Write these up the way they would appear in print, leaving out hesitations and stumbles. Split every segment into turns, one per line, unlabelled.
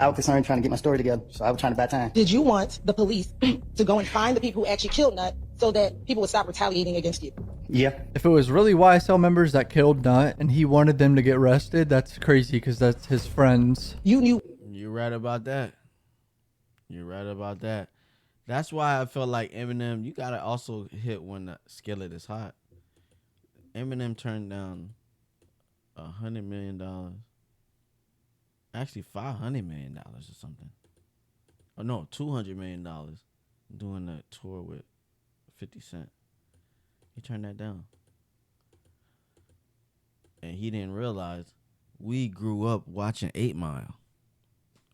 I was concerned trying to get my story together, so I was trying to buy time.
Did you want the police to go and find the people who actually killed Nut so that people would stop retaliating against you?
Yeah.
If it was really YSL members that killed Nut and he wanted them to get arrested, that's crazy because that's his friends.
You knew.
You're right about that. You're right about that. That's why I felt like Eminem, you got to also hit when the skillet is hot. Eminem turned down $100 million. Actually, $500 million or something. Oh, no, $200 million doing a tour with 50 Cent. He turned that down. And he didn't realize we grew up watching 8 Mile.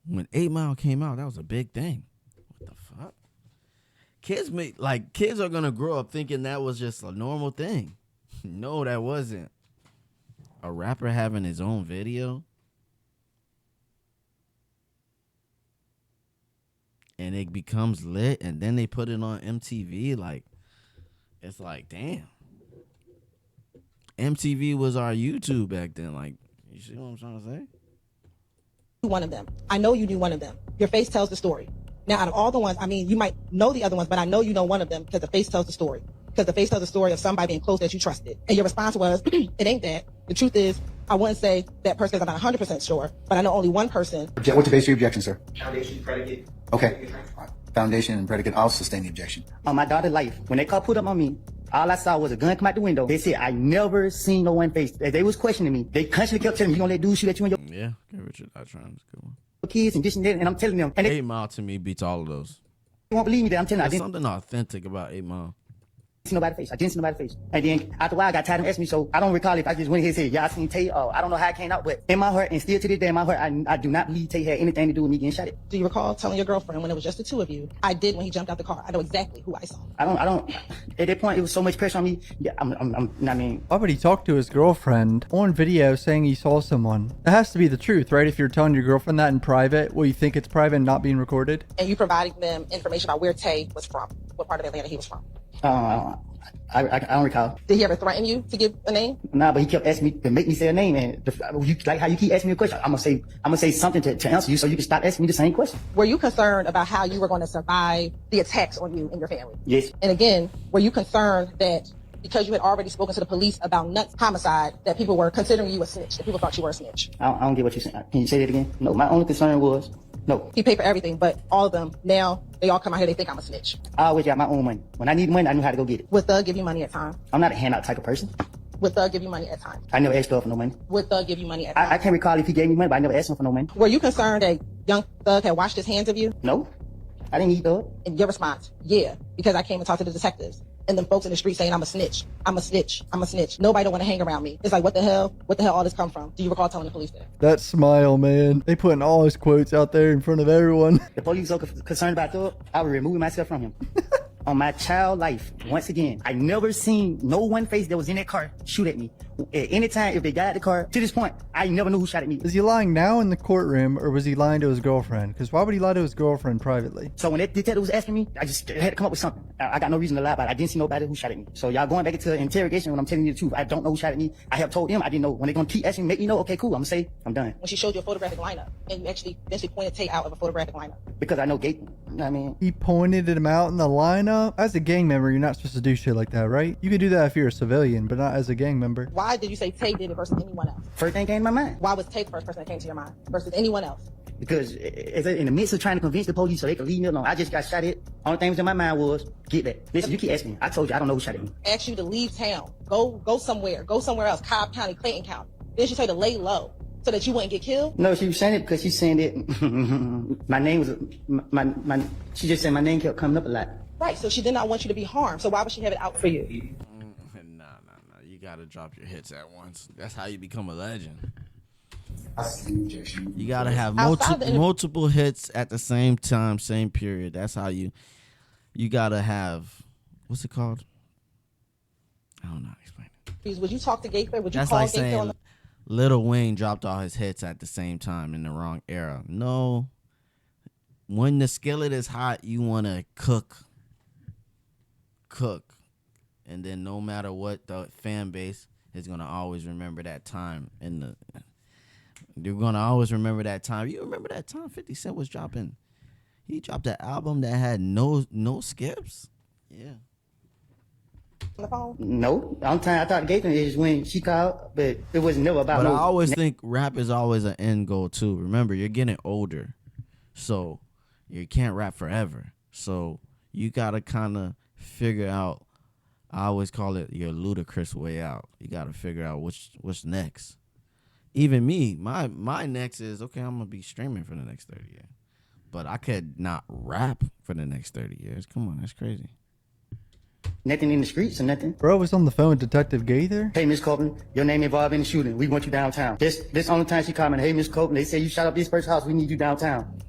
When 8 Mile came out, that was a big thing. What the fuck? Kids are gonna grow up thinking that was just a normal thing. No, that wasn't. A rapper having his own video and it becomes lit and then they put it on MTV, like, it's like, damn. MTV was our YouTube back then. Like, you see what I'm trying to say?
One of them. I know you knew one of them. Your face tells the story. Now, out of all the ones, I mean, you might know the other ones, but I know you know one of them because the face tells the story. Because the face tells the story of somebody being close that you trusted. And your response was, it ain't that. The truth is, I wouldn't say that person because I'm not 100% sure, but I know only one person.
What's the base of your objection, sir?
Foundation, predicate.
Okay. Foundation and predicate all sustain the objection. On my daughter's life, when they car pulled up on me, all I saw was a gun come out the window. They said, I never seen no one face. They was questioning me. They constantly kept telling me, you gonna let dudes shoot at you and your
Yeah, Richard Altron is a good one.
kids and this and that. And I'm telling them. And they
8 Mile to me beats all of those.
won't believe me that I'm telling them. I
There's
didn't
something authentic about 8 Mile.
see nobody's face. I didn't see nobody's face. And then after a while, I got tired of asking me, so I don't recall if I just went ahead and said, yeah, I seen Tay. I don't know how it came out, but in my heart, and still to this day in my heart, I do not believe Tay had anything to do with me getting shot at.
Do you recall telling your girlfriend when it was just the two of you? I did when he jumped out the car. I know exactly who I saw.
I don't, at that point, it was so much pressure on me. Yeah, I mean,
Why would he talk to his girlfriend on video saying he saw someone? It has to be the truth, right? If you're telling your girlfriend that in private, will you think it's private and not being recorded?
And you providing them information about where Tay was from, what part of Atlanta he was from.
I don't recall.
Did he ever threaten you to give a name?
Nah, but he kept asking me to make me say a name, and you, like how you keep asking me a question, I'm gonna say something to answer you, so you can stop asking me the same question.
Were you concerned about how you were going to survive the attacks on you and your family?
Yes.
And again, were you concerned that because you had already spoken to the police about Nut's homicide, that people were considering you a snitch, that people thought you were a snitch?
I don't get what you're saying. Can you say that again? No, my only concern was, no.
He paid for everything, but all of them, now, they all come out here, they think I'm a snitch.
I always got my own money. When I need money, I knew how to go get it.
Would Thug give you money at times?
I'm not a handout type of person.
Would Thug give you money at times?
I never asked Thug for no money.
Would Thug give you money at
I
times?
can't recall if he gave me money, but I never asked him for no money.
Were you concerned that young Thug had washed his hands of you?
No, I didn't need Thug.
And your response, yeah, because I came and talked to the detectives. And them folks in the street saying, I'm a snitch, I'm a snitch, I'm a snitch. Nobody don't want to hang around me. It's like, what the hell all this come from? Do you recall telling the police that?
That smile, man. They putting all his quotes out there in front of everyone.
The police so concerned about Thug, I would remove myself from him. On my child life, once again, I never seen no one face that was in that car shoot at me. At any time, if they got out the car, to this point, I never knew who shot at me.
Is he lying now in the courtroom or was he lying to his girlfriend? Because why would he lie to his girlfriend privately?
So when that detective was asking me, I just had to come up with something. I got no reason to lie about it. I didn't see nobody who shot at me. So y'all going back into interrogation when I'm telling you the truth. I don't know who shot at me. I have told them I didn't know. When they're going to keep asking me, make me know, okay, cool, I'm gonna say, I'm done.
When she showed you a photographic lineup, and you actually eventually pointed Tay out of a photographic lineup.
Because I know Gate, you know what I mean?
He pointed him out in the lineup. As a gang member, you're not supposed to do shit like that, right? You could do that if you're a civilian, but not as a gang member.
Why did you say Tay did it versus anyone else?
First thing came to my mind.
Why was Tay the first person that came to your mind versus anyone else?
Because in the midst of trying to convince the police so they could leave me alone, I just got shot at. Only thing was in my mind was, get that. Listen, you keep asking me. I told you, I don't know who shot at me.
Asked you to leave town. Go somewhere. Go somewhere else. Cobb County, Clayton County. Then she told you to lay low so that you wouldn't get killed?
No, she was saying it because she's saying that my name was, she just said my name kept coming up a lot.
Right, so she did not want you to be harmed. So why would she have it out for you?
Nah. You gotta drop your hits at once. That's how you become a legend. You gotta have multiple hits at the same time, same period. That's how you gotta have, what's it called? I don't know how to explain it.
Would you talk to Gaither? Would you
That's
call
like
Gaither on
saying
the...
Lil Wayne dropped all his hits at the same time in the wrong era. No. When the skillet is hot, you wanna cook. And then no matter what, the fan base is gonna always remember that time in the You're gonna always remember that time. You remember that time 50 Cent was dropping? He dropped an album that had no skips. Yeah.
On the phone?
No, the only time I thought Gaither is when she called, but it was never about
But I
no.
always think rap is always an end goal too. Remember, you're getting older, so you can't rap forever. So you gotta kind of figure out. I always call it your ludicrous way out. You gotta figure out what's next. Even me, my next is okay. I'm gonna be streaming for the next 30 years, but I could not rap for the next 30 years. Come on, that's crazy.
Nothing in the streets or nothing.
Bro was on the phone with Detective Gaither.
Hey, Miss Copeland, your name involved in the shooting. We want you downtown. This only time she called me. Hey, Miss Copeland, they say you shot up this person's house. We need you downtown.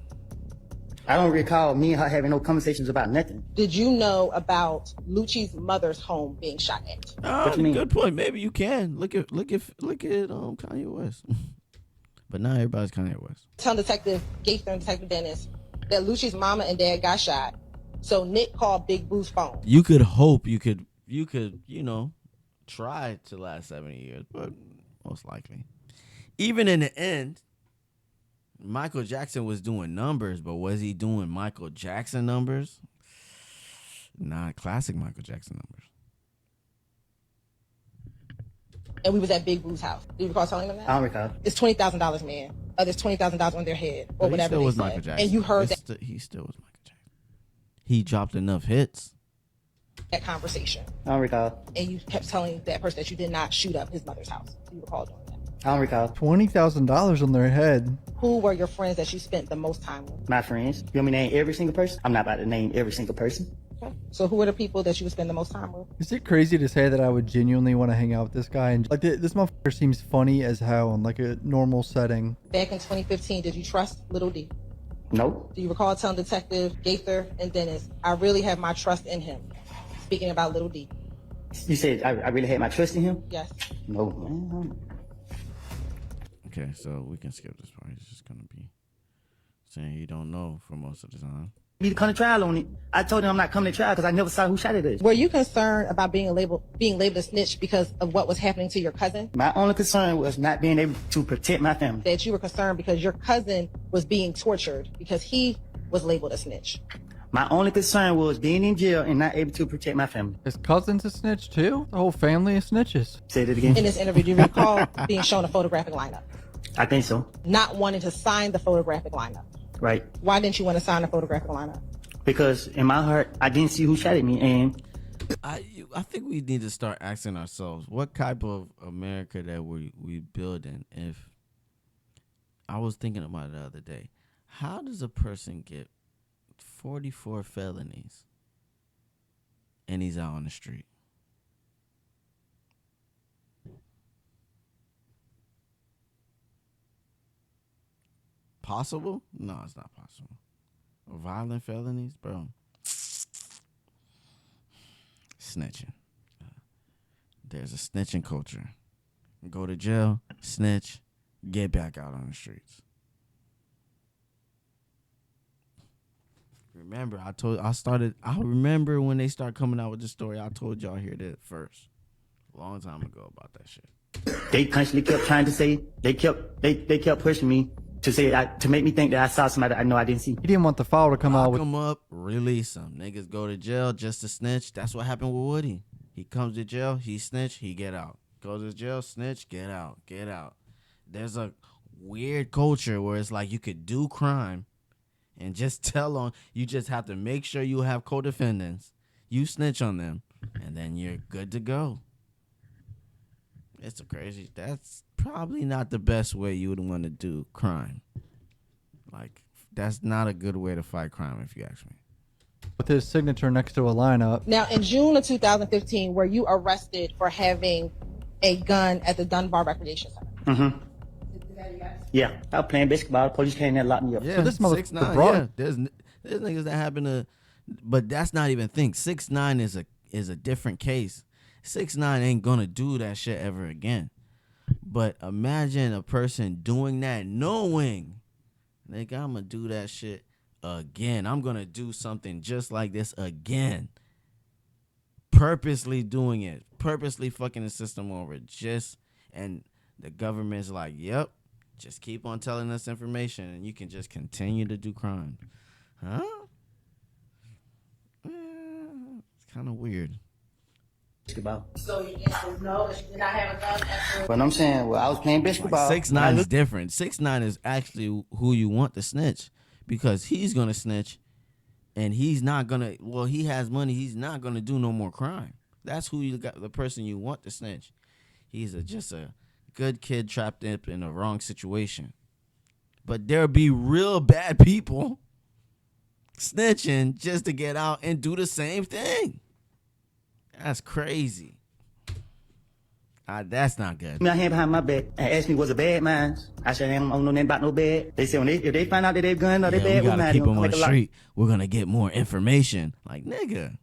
I don't recall me and her having no conversations about nothing.
Did you know about Lucci's mother's home being shot at?
What you mean?
Good point. Maybe you can look at Kanye West, but not everybody's Kanye West.
Tell Detective Gaither and Detective Dennis that Lucci's mama and dad got shot. So Nick called Big Boo's phone.
You could hope you could try to last 70 years, but most likely, even in the end, Michael Jackson was doing numbers, but was he doing Michael Jackson numbers? Not classic Michael Jackson numbers.
And we was at Big Boo's house. Do you recall telling them
I
that?
don't recall.
It's $20,000, man. There's $20,000 on their head or
But he
whatever
still
they
was
said.
Michael Jackson.
And you heard
He still was Michael Jackson. He dropped enough hits.
that conversation.
I don't recall.
And you kept telling that person that you did not shoot up his mother's house. Do you recall doing that?
I don't recall.
$20,000 on their head.
Who were your friends that you spent the most time with?
My friends. You want me to name every single person? I'm not about to name every single person.
Okay. So who were the people that you would spend the most time with?
Is it crazy to say that I would genuinely want to hang out with this guy? And like this motherfucker seems funny as hell in like a normal setting.
Back in 2015, did you trust Little D?
Nope.
Do you recall telling Detective Gaither and Dennis, I really have my trust in him? Speaking about Little D.
You said I really had my trust in him?
Yes.
No, man.
Okay, so we can skip this part. He's just gonna be saying he don't know for most of the time.
Need to come to trial on it. I told him I'm not coming to trial because I never saw who shot it is.
Were you concerned about being labeled a snitch because of what was happening to your cousin?
My only concern was not being able to protect my family.
That you were concerned because your cousin was being tortured because he was labeled a snitch.
My only concern was being in jail and not able to protect my family.
His cousin's a snitch too? The whole family is snitches.
Say that again.
In this interview, do you recall being shown a photographic lineup?
I think so.
Not wanting to sign the photographic lineup.
Right.
Why didn't you want to sign the photographic lineup?
Because in my heart, I didn't see who shot at me. And
I think we need to start asking ourselves what type of America that we building. If I was thinking about it the other day, how does a person get 44 felonies and he's out on the street? Possible? No, it's not possible. Violent felonies, bro. Snitching. There's a snitching culture. Go to jail, snitch, get back out on the streets. Remember, I remember when they start coming out with the story, I told y'all here that first. A long time ago about that shit.
they constantly kept trying to say, they kept pushing me to say, to make me think that I saw somebody I know I didn't see.
He didn't want the file to come out
Lock
with.
them up, release them. Niggas go to jail just to snitch. That's what happened with Woody. He comes to jail, he snitch, he get out. Goes to jail, snitch, get out, get out. There's a weird culture where it's like you could do crime and just tell on. You just have to make sure you have co-defendants. You snitch on them, and then you're good to go. It's a crazy. That's probably not the best way you would want to do crime. Like, that's not a good way to fight crime, if you ask me.
With his signature next to a lineup.
Now, in June of 2015, were you arrested for having a gun at the Dunbar Recreation Center?
Mm-hmm. Yeah, I was playing basketball. The police came there and locked me up.
Yeah,
So this motherfucker
6ix9ine,
brought-
yeah. There's niggas that happen to, but that's not even thing. 6ix9ine is a different case. 6ix9ine ain't gonna do that shit ever again. But imagine a person doing that, knowing, nigga, I'm gonna do that shit again. I'm gonna do something just like this again. Purposely doing it, purposely fucking the system over, and the government's like, yep, Just keep on telling us information, and you can just continue to do crime. Huh? It's kind of weird.
Basketball.
So your answer is no, that she did not have a gun after.
But I'm saying, well, I was playing basketball.
6ix9ine is different. 6ix9ine is actually who you want to snitch, because he's gonna snitch, and he's not gonna. Well, he has money. He's not gonna do no more crime. That's who you got. The person you want to snitch. He's just a good kid trapped up in a wrong situation. But there'll be real bad people snitching just to get out and do the same thing. That's crazy. That's not good.
My hand behind my back and asked me, was it bad mine? I said, I don't know nothing about no bad. They said, if they find out that they've gun or they bad,
We gotta
mad,
keep
they
them
gonna
on
make
the
a
street. We're gonna get more information. Like, nigga.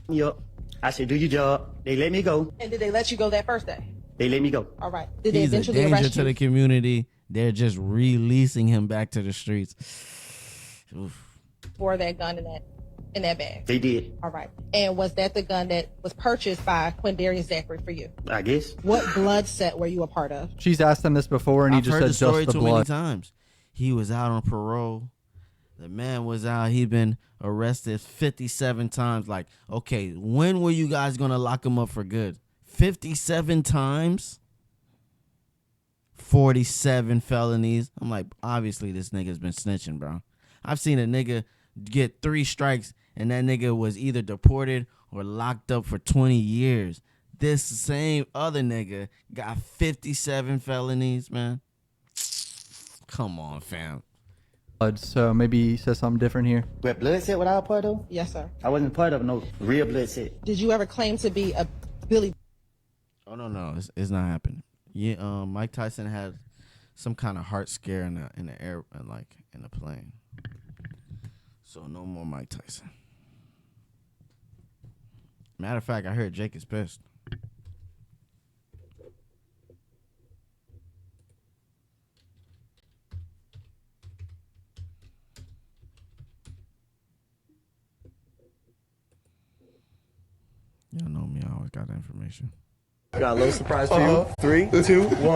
Yup. I said, do your job. They let me go.
And did they let you go that first day?
They let me go.
All right. Did they
He's a
eventually
danger
arrest
to
you?
the community. They're just releasing him back to the streets. Oof.
For that gun in that bag?
They did.
All right. And was that the gun that was purchased by Quindarius Zachary for you?
I guess.
What blood set were you a part of?
She's asked him this before, and he
I've
just
heard
said
the story
just the
too many
blood.
times. He was out on parole. The man was out. He'd been arrested 57 times. Like, okay, when were you guys gonna lock him up for good? 57 times? 47 felonies. I'm like, obviously this nigga's been snitching, bro. I've seen a nigga get 3 strikes and that nigga was either deported or locked up for 20 years. This same other nigga got 57 felonies, man. Come on, fam.
Blood, so maybe he says something different here.
But blood set what I was part of?
Yes, sir.
I wasn't part of no real blood set.
Did you ever claim to be a Billy?
Oh no, it's not happening. Yeah, Mike Tyson had some kind of heart scare in the air, like in the plane. So no more Mike Tyson. Matter of fact, I heard Jake is pissed. Y'all know me, I always got the information.
Got a little surprise for you. 3, 2, 1.